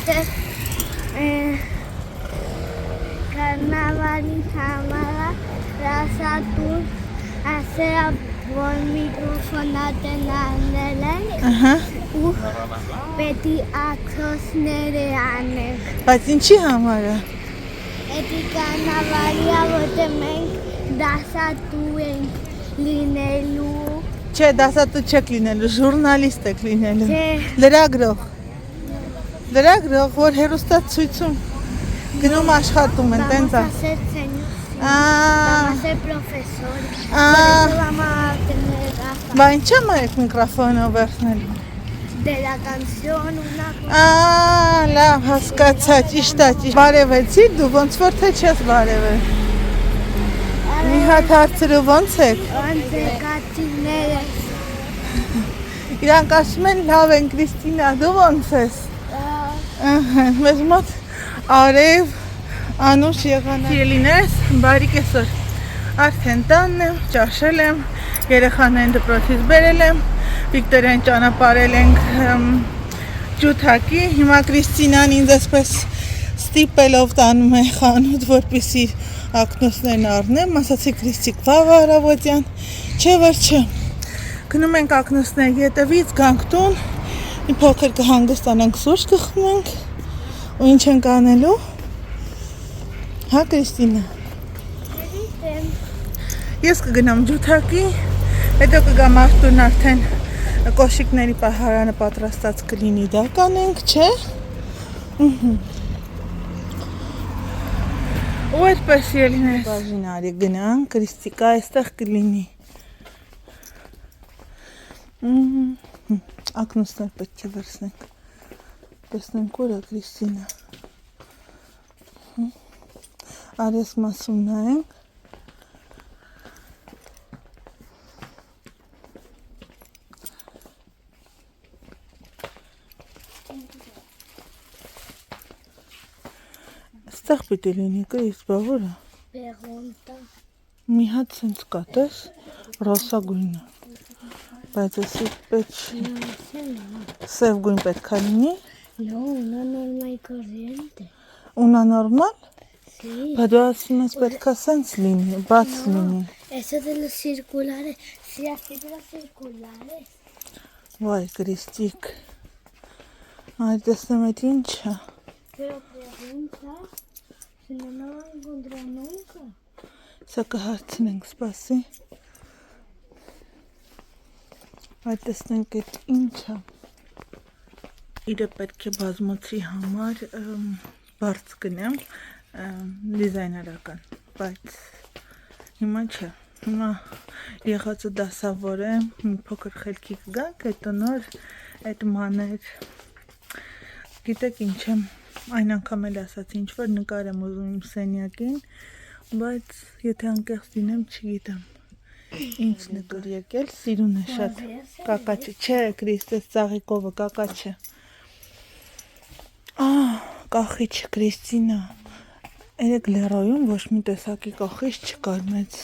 որտեղ Կարնավալի համարա ռասատուն ասերա որ միկրոֆոնատեն անել են ու պետի ակրոսներ է անենք Բայց ինչի համար է Էդի կարնավալիա որտեղ մենք դասատու ենք լինելու Չէ, դասատու չեք լինելու, ժուրնալիստ եք լինելու Չէ Լրագրող, որ հեռուստացույցում գնում աշխատում են, տենց է Vamos a ser profesores. Por eso vamos a tener gafas. Բա ինչ եմ արեք միկրոֆոնը վերցնելու De la canción una լավ, հասկացա, ճիշտ է, բարևեցի, դու ոնց որ թե չես բարևել Մի հատ հարցրու ոնց եք Անցեկացիները Իրանք ասում են լավ են, Կրիստինա, դու ոնց ես Մեզ մոտ արև Անուշ եղանակ Ելինես, բարի կեսօր Արդեն տանն եմ, ճաշել եմ Երեխաներին դպրոցից բերել եմ Վիկտորիան ճանապարհել ենք ջութակի Հիմա Կրիստինան ինձ այսպես ստիպելով տանում է խանութ որպեսզի ակնոցներն առնեմ ասացի Կրիստիկ վաղ առավոտյան Չէ որ չէ Գնում ենք ակնոցների հետևից գանք տուն Մի փոքր կհանգստանանք սուրճ կխմենք ու ինչ ենք անելու Հա Կրիստինա Ես կգնամ ջութակի հետո կգամ Արտուրն արդեն կոշիկների պահարանը պատրաստած կլինի դա կանենք, չէ? Ու այդպես ելինես Բաժին արի գնան, Կրիստիկա այստեղ կլինի Ակնոցներ պետք է վերցնենք Տեսնենք որ է Կրիստինա Արես մասում նայենք Ստեղ պիտի լինի Կրիս, բա որ է Pregunta Մի հատ սենց կա, տես, ռոսա գույնը Բայց էսի պետք Սև գույն պետք է լինի No, una normal y corriente Una normal Sí Բա դու ասում ես պետք է սենց լինի, բաց լինի Eso de los circulares Sí, así de los circulares Վայ, Կրիստիկ Այ տեսնեմ էդ ինչ է Pero pregunta Si no lo va a encontrar nunca Սա կհարցնենք, սպասի Այ տեսնենք էդ ինչ է Իրը պետք է բազմոցի համար բարձ գնեմ դիզայներական, բայց հիմա չէ, հիմա եղածը դասավորեմ, մի փոքր խելքի կգանք, հետո նոր այդ մաներ, գիտեք ինչ եմ, այն անգամ էլ ասացի ինչ-որ նկար եմ ուզում իմ սենյակին, բայց եթե անկեղծ լինեմ չգիտեմ, ինչ նկար եկել, սիրուն է շատ, կակաչը, չէ Կրիստես ծաղիկովը, կակաչը, կախիչ Կրիստինա, Երեք լերոյում ոչ մի տեսակի կախիչ չկար մեծ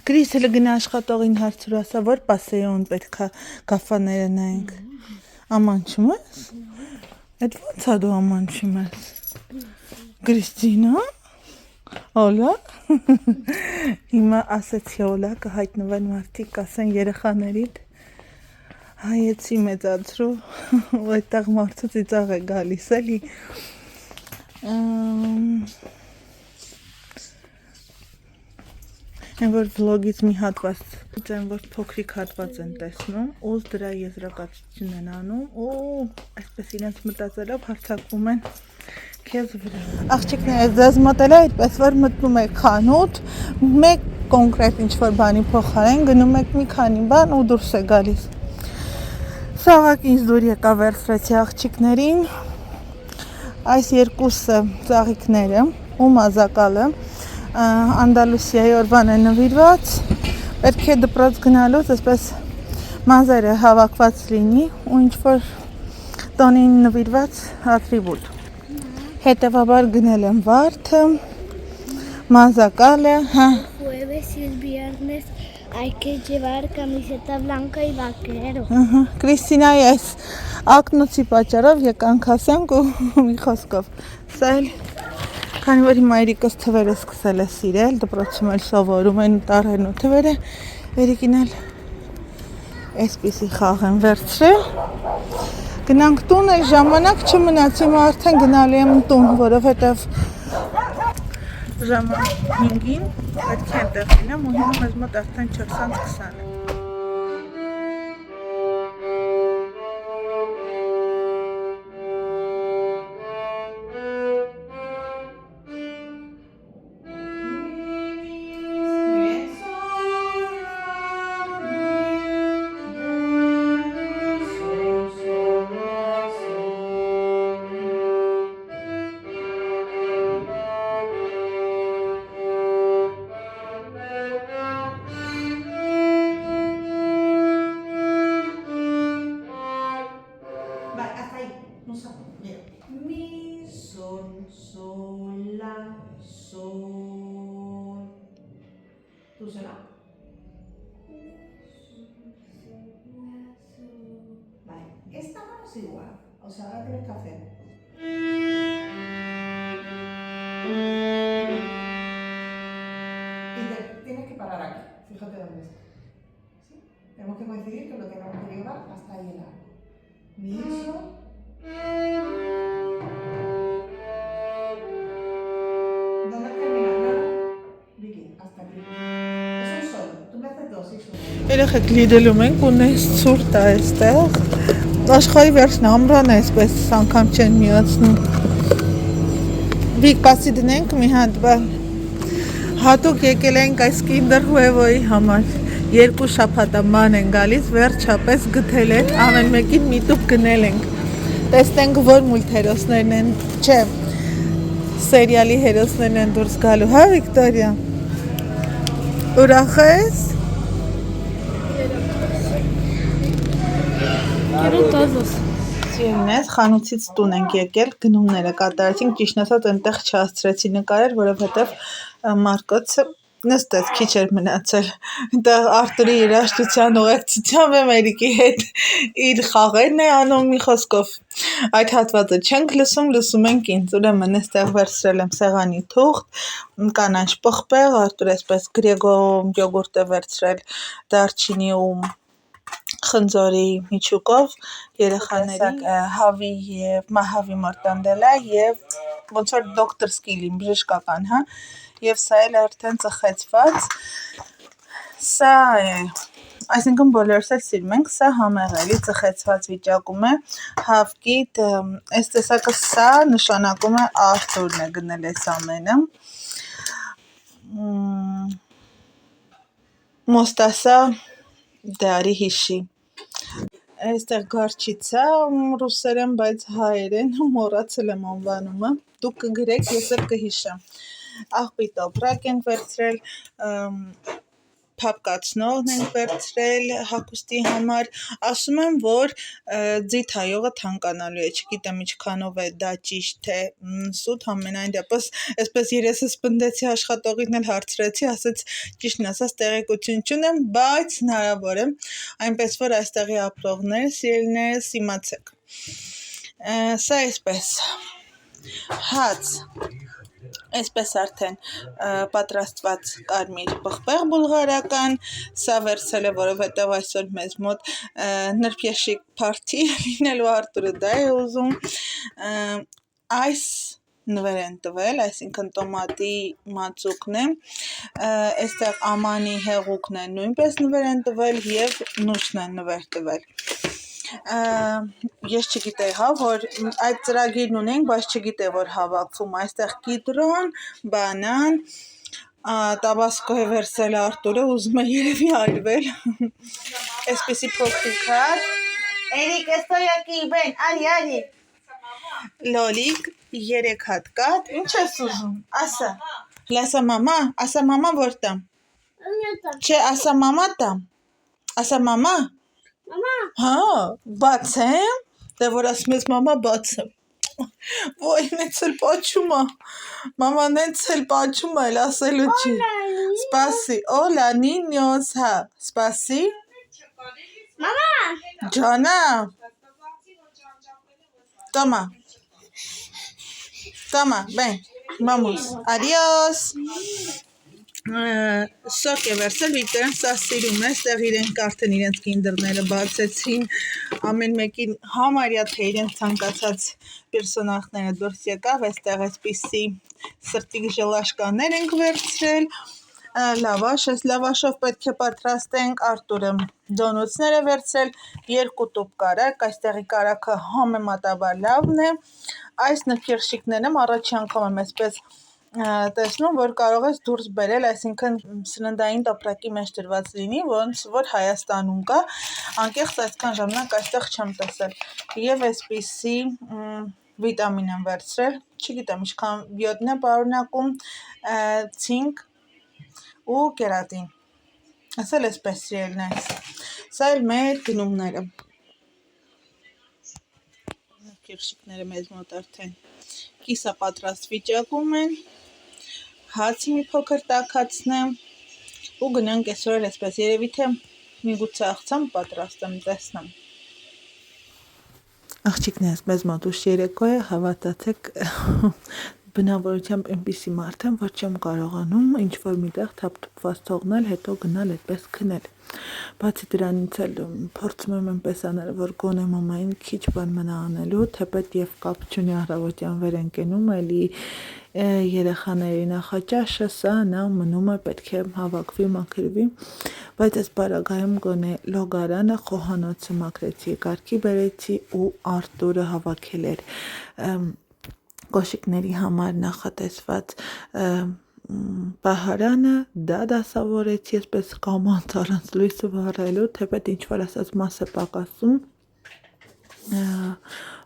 Կրիս հլը գնա աշխատողին հարցրու ասա, որ պասեյոն պետք է կաֆաները նայենք Ամանչում ես? Էդ ոնց է դու ամանչում ես? Կրիստինա? Օլա? Հիմա ասեցի օլա կհայտնվեն մարդիկ ասեն երեխաներիդ Հայեցի մեծացրու ու այդտեղ մարդու ծիծաղ է գալիս էլի Են որ վլոգից մի հատված Են որ փոքրիկ հատված են տեսնում Ուզ դրա եզրակացություն են անում Ու այսպես իրենց մտածելով հարցակվում են Քեզ վրա Աղջիկները ձեզ մոտել է այդպես որ մտնում եք խանութ Մեկ կոնկրետ ինչ-որ բանի փոխարեն Գնում եք մի քանի բան ու դուրս է գալիս Սաղակ ինձ դուր եկա վերցրեցի աղջիկներին Այս երկուսը ծաղիկները ու մազակալը Անդալուսիայի օրվան է նվիրված Պետք է դպրոց գնալուց այսպես մազերը հավաքված լինի ու ինչ-որ տոնին նվիրված ատրիբուտ Հետևաբար գնել եմ վարդը, մազակալը Jueves y el viernes Hay que llevar camiseta blanca y vaquero. Կրիստինայի այս ակնոցի պատճառով եկանք ասենք ու մի խոսքով սա էլ քանի որ հիմա Երիկս թվերը սկսել է սիրել դպրոցում էլ սովորում են տարեն ու թվերը Երիկին էլ այսպիսի խաղ են վերցրել գնանք տուն էլ ժամանակ չմնաց հիմա արդեն գնալու եմ տուն որովհետև ժամը 5-ին պետք է այնտեղ լինեմ ու հիմա մեզ մոտ արդեն 4:20 է ¿Tú será? Vale, esta mano es igual, o sea, ahora tienes que hacer. Y tienes que parar aquí, fíjate dónde está. ¿Sí? Tenemos que coincidir que lo tenemos que llevar hasta ahí el arco. Mi sol. ¿Dónde termina? Nada. Vicky, hasta aquí. Es un sol. Tú me haces dos y sol. Երեխեք լիդելում ենք ունես ցուրտ է այստեղ աշխարհի վերջն ամռան է այսպես անգամ չեն միացնում Վիկ պասի դնենք մի հատ բան հատուկ եկել ենք այս Kinder Huevo-ի համար երկու շաբաթաման են գալիս վերջապես գտել են ամեն մեկին մի տուփ գնել ենք տեսնենք որ մուլտհերոսներն են չէ սերիալի հերոսներն են դուրս գալու հա Վիկտորիա ուրախ ես Quiero todos. Սիրնես խանութից տուն ենք եկել գնումները կատարեցինք ճիշտ ասած այնտեղ չհասցրեցի նկարել որովհետև Մարկոցը նստեց քիչ էր մնացել այնտեղ Արտուրի երաժշտության ուղեկցությամբ եմ Երիկի հետ իր խաղերն է անում մի խոսքով այդ հատվածը չենք լսում ենք ինձ ուրեմն այստեղ վերցրել եմ սեղանի թուղթ կանաչ պղպեղ Արտուր այսպես գրեգո յոգուրտ է վերցրել դարչինի ու խնձորի միջուկով երեխաների հավի եւ մահավի մորտանդելա եւ ոնց որ դոկտոր սկիլին բժշկական հա եւ սա էլ արդեն ծխեցված սա է այսինքն բոլորս էլ սիրում ենք սա համեղ էլի ծխեցված վիճակում է հավկիտ այս տեսակը սա նշանակում է Արտուրն է գնել այս ամենը մոստասա դարի հիշի Այստեղ գարչիցա ռուսերեն, բայց հայերեն մոռացել եմ անվանումը։ Դուք կգրեք, ես էլ կհիշեմ։ Աղբի տոպրակ ենք վերցրել, փապկացնողն ենք վերցրել հագուստի համար։ Ասում եմ, որ ձիթայողը թանկանալու է, չգիտեմ ինչքանով է դա ճիշտ թե սուտ, համենայն դեպս այսպես երեսս պնդեցի աշխատողին էլ հարցրեցի, ասեց ճիշտն ասած տեղեկություն չունեմ, բայց հնարավոր է, այնպես որ այստեղի ապրողներ, սիրելիներս իմացեք։ Սա այսպես հաց Այսպես արդեն պատրաստված կարմիր պղպեղ բուլղարական, սա վերցել է, որովհետև այսօր մեզ մոտ նրբեշիկ փարթի լինելու Արտուրը դա է ուզում, այս նվեր են տվել, այսինքն տոմատի մածուկն է, այստեղ ամանի հեղուկն է նույնպես նվեր են տվել և նուշն են նվեր տվել։ Ես չգիտեի, հա, որ այդ ծրագիրն ունենք, բայց չգիտեի, որ հավաքվում այստեղ կիտրոն, բանան, տաբասկո է վերցել Արտուրը, ուզում է երևի այրվել, այսպիսի փոքրիկ հատ, Էրիկ, estoy aquí, ven, արի, լոլիկ, 3 հատ կաթ, ինչ ես ուզում, ասա, լասա մամա, որ տամ, չէ, ասա մամա տամ, ասա մամա, Հա, բացեմ, դե որ ասում ես մամա բացեմ, Ոյ, նենց էլ պաչում է։ Մամա, նենց էլ պաչում է, էլ ասելու չի։ Սպասի, օլա, նինյոս, հա, սպասի։ Մամա։ Ջանա։ Տոմա։ Տոմա, բեն, մամուս, adios։ Սոկ է վերցել, Վիկտորյան սա սիրում է, ստեղ իրենք արդեն իրենց կինդերները բացեցին, ամեն մեկին համարյա թե իրենց ցանկացած պերսոնախները դուրս եկավ, այստեղ այսպիսի սրտիկ ժլաշկաներ ենք վերցրել, լավաշ, այս լավաշով պետք է պատրաստենք, Արտուրը դոնուցներ է վերցրել, 2 տուփ կարակ, այստեղի կարակը համեմատաբար լավն է, այս նկերշիկներն առաջի անգամ եմ այսպես տեսնում, որ կարող ես դուրս բերել, այսինքն սննդային տոպրակի մեջ դրված լինի, ոնց որ Հայաստանում կա, անկեղծ այսքան ժամանակ այստեղ չեմ տեսել, եւ այսպիսի վիտամին եմ վերցրել, չգիտեմ ինչքան յոդն է պարունակում, ցինկ ու կերատին, ասել էսպես սիրելն այս, սա էլ մեր գնումները, կերշիկները մեզ մոտ արդեն կիսապատրաստ վիճակում են, հացի մի փոքր տաքացնեմ ու գնանք այսօր էլ այսպես երևի թե միգուցե աղցան պատրաստեմ, տեսնեմ։ Աղջիկներս մեզ մոտ ուշ երեկո է, հավատացեք բնավորությամբ այնպիսի մարդ եմ, որ չեմ կարողանում ինչ-որ միտեղ թափթփված թողնել, հետո գնալ այդպես քնել։ Բացի դրանից էլ փորձում եմ այնպես անել, որ գոնե մամային քիչ բան մնա անելու, թեպետ եւ կապ չունի առավոտյան վեր են կենում, էլի երեխաների նախաճաշը, սա նա մնում է, պետք է հավաքվի, մաքրվի, բայց այս բարագայում գոնե լոգարանը խոհանոցը մաքրեցի, կարգի բերեցի ու Արտուրը հավաքել էր կոշիկների համար նախատեսված պահարանը, դա դասավորեցի, այսպես կամանց առանց լույսը վառելու, թեպետ ինչ-որ ասած մաս է պակասում,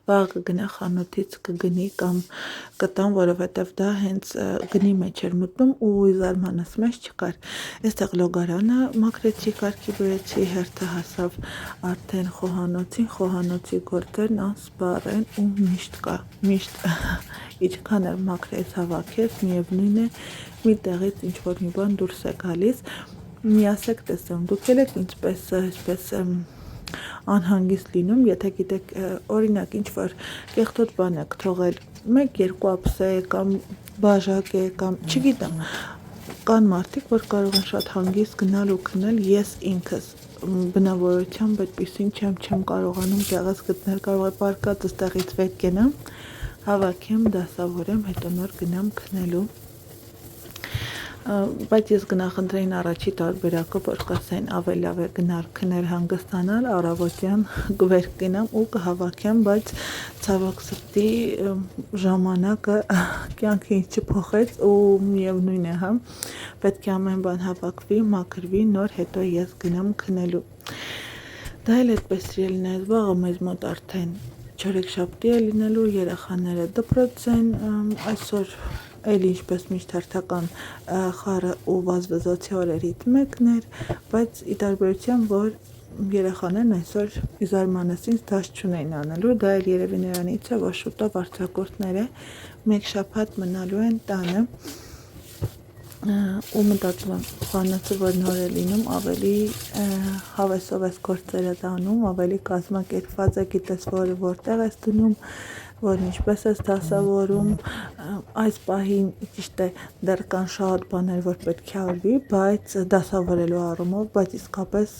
վաղ կգնա խանութից կգնի կամ կտամ, որովհետև դա հենց գնի մեջ էր մտնում ու զարմանս մեջ չկար, այստեղ լոգարանը մաքրեցի, կարգի բերեցի, հերթը հասավ արդեն խոհանոցին, խոհանոցի գործերն անսպառ են ու միշտ կա, միշտ ինչքան էլ մաքրես հավաքես, միևնույն է մի տեղից ինչ-որ մի բան դուրս է գալիս, միասեք տեսեմ, դուք եք ինչպես այսպես անհանգիստ լինում, եթե գիտեք օրինակ ինչ-որ կեղտոտ բան եք թողել, 1-2 ափսե կամ բաժակ է կամ չգիտեմ, կան մարդիկ, որ կարող են շատ հանգիստ գնալ ու քնել, ես ինքս բնավորությամբ այդպիսին չեմ կարողանում տեղս գտնել, կարող է պարկածս տեղից վեր կենամ, հավաքեմ, դասավորեմ, հետո նոր գնամ քնելու, բայց ես գնախնդրեին առաջի տարբերակը, որ կասեն ավելի լավ է գնալ քնել հանգստանալ, առավոտյան վեր կենամ ու կհավաքեմ, բայց ցավոք սրտի ժամանակը կյանքը ինձ չփոխեց ու միևնույն է, հա, պետք է ամեն բան հավաքվի, մաքրվի, նոր հետո ես գնամ քնելու։ Դա էլ այդպես սիրելին է, վաղը մեզ մոտ արդեն չորեքշաբթի է լինելու, երեխաները դպրոց են, այսօր էլ ինչպես միշտ հերթական խառը ու վազվզոցի օրերից մեկն էր, բայց ի տարբերությամբ, որ երեխաներն այսօր զարմանասին դաս չունեն անելու, դա էլ երևի նրանից է, որ շուտով արձակուրդներ է, 1 շաբաթ մնալու են տանը ու մտածում եմ խանութը, որ նոր է լինում, ավելի հավեսով ես գործերը տանում, ավելի կազմակերպված է, գիտես, որ որտեղ ես դնում, որ ինչպես ես դասավորում, այս պահին ճիշտ է դեռ կան շատ բաներ, որ պետք է արվի, բայց դասավորելու առումով, բայց իսկապես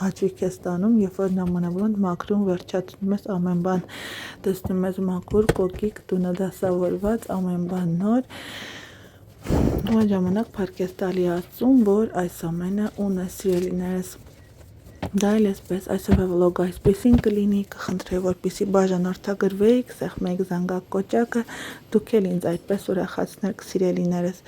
հաճույք ես ստանում, երբ որ նամանավանդ մաքրում վերջացնում ես ամեն բան, տեսնում ես մաքուր, կոկիկ, տունը դասավորված, ամեն բան նոր, ու այն ժամանակ փառք ես տալի Աստծուն, որ այս ամենը ունես սիրելիներս, դա էլ այսպես այսօրվա վլոգը այսպեսին կլինի, կխնդրեի, որպեսզի բաժանորդագրվեիք, սեղմեիք զանգակ կոճակը, դուք էլ ինձ այդպես ուրախացնեք սիրելիներս,